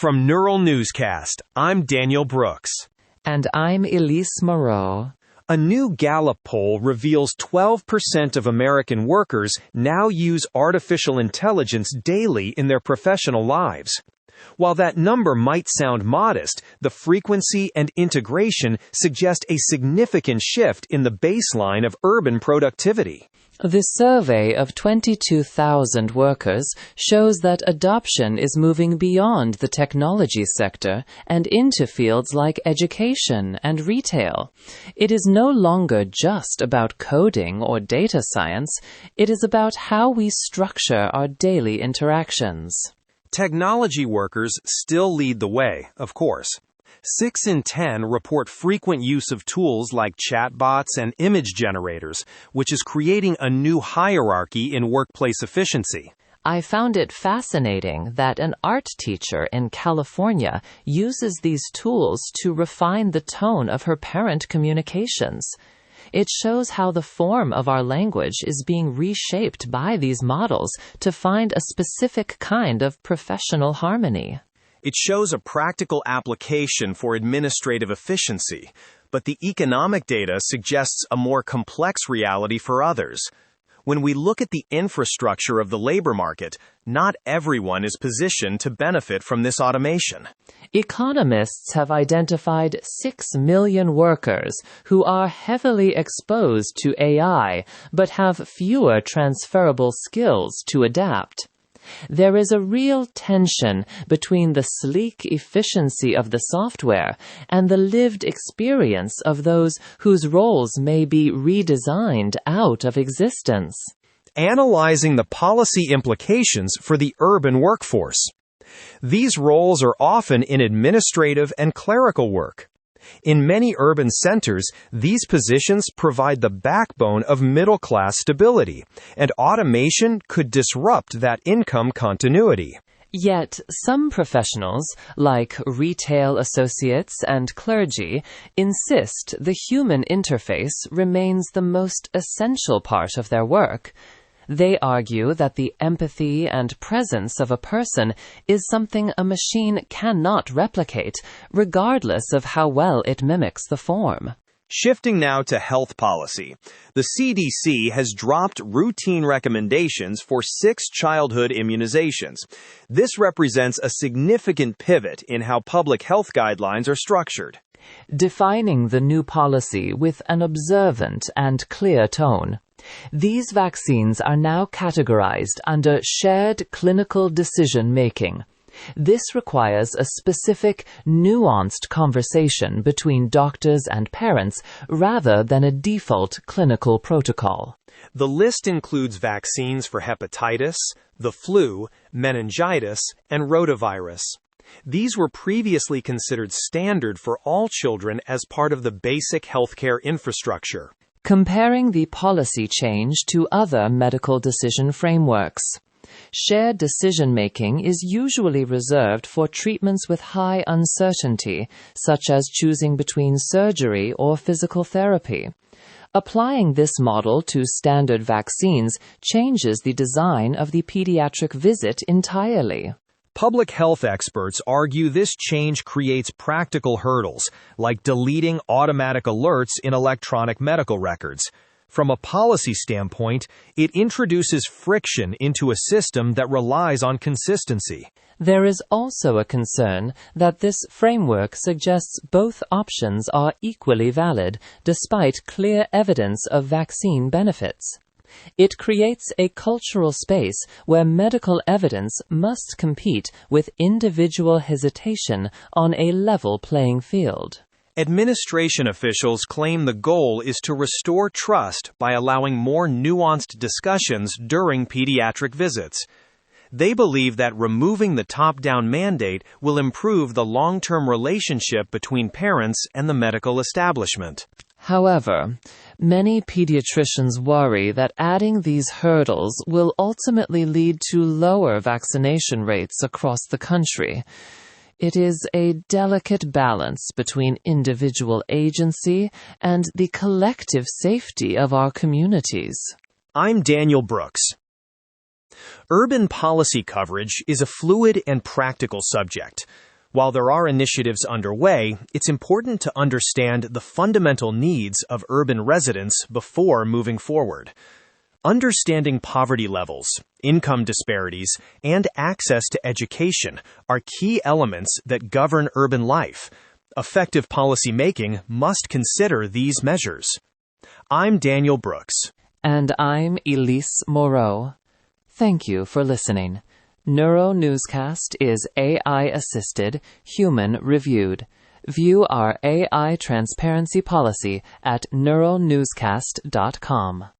From Neural Newscast, I'm Daniel Brooks. And I'm Elise Moreau. A new Gallup poll reveals 12% of American workers now use artificial intelligence daily in their professional lives. While that number might sound modest, the frequency and integration suggest a significant shift in the baseline of urban productivity. The survey of 22,000 workers shows that adoption is moving beyond the technology sector and into fields like education and retail. It is no longer just about coding or data science. It is about how we structure our daily interactions. Technology workers still lead the way, of course. 6 in 10 report frequent use of tools like chatbots and image generators, which is creating a new hierarchy in workplace efficiency. I found it fascinating that an art teacher in California uses these tools to refine the tone of her parent communications. It shows how the form of our language is being reshaped by these models to find a specific kind of professional harmony. It shows a practical application for administrative efficiency, but the economic data suggests a more complex reality for others. When we look at the infrastructure of the labor market, not everyone is positioned to benefit from this automation. Economists have identified 6 million workers who are heavily exposed to AI but have fewer transferable skills to adapt. There is a real tension between the sleek efficiency of the software and the lived experience of those whose roles may be redesigned out of existence. Analyzing the policy implications for the urban workforce. These roles are often in administrative and clerical work. In many urban centers, these positions provide the backbone of middle-class stability, and automation could disrupt that income continuity. Yet, some professionals, like retail associates and clergy, insist the human interface remains the most essential part of their work. They argue that the empathy and presence of a person is something a machine cannot replicate, regardless of how well it mimics the form. Shifting now to health policy, the CDC has dropped routine recommendations for 6 childhood immunizations. This represents a significant pivot in how public health guidelines are structured. Defining the new policy with an observant and clear tone. These vaccines are now categorized under shared clinical decision-making. This requires a specific, nuanced conversation between doctors and parents rather than a default clinical protocol. The list includes vaccines for hepatitis, the flu, meningitis, and rotavirus. These were previously considered standard for all children as part of the basic healthcare infrastructure. Comparing the policy change to other medical decision frameworks. Shared decision-making is usually reserved for treatments with high uncertainty, such as choosing between surgery or physical therapy. Applying this model to standard vaccines changes the design of the pediatric visit entirely. Public health experts argue this change creates practical hurdles, like deleting automatic alerts in electronic medical records. From a policy standpoint, it introduces friction into a system that relies on consistency. There is also a concern that this framework suggests both options are equally valid, despite clear evidence of vaccine benefits. It creates a cultural space where medical evidence must compete with individual hesitation on a level playing field. Administration officials claim the goal is to restore trust by allowing more nuanced discussions during pediatric visits. They believe that removing the top-down mandate will improve the long-term relationship between parents and the medical establishment. However, many pediatricians worry that adding these hurdles will ultimately lead to lower vaccination rates across the country. It is a delicate balance between individual agency and the collective safety of our communities. I'm Daniel Brooks. Urban policy coverage is a fluid and practical subject. While there are initiatives underway, it's important to understand the fundamental needs of urban residents before moving forward. Understanding poverty levels, income disparities, and access to education are key elements that govern urban life. Effective policymaking must consider these measures. I'm Daniel Brooks. And I'm Elise Moreau. Thank you for listening. Neuro Newscast is AI-assisted, human-reviewed. View our AI transparency policy at neuronewscast.com.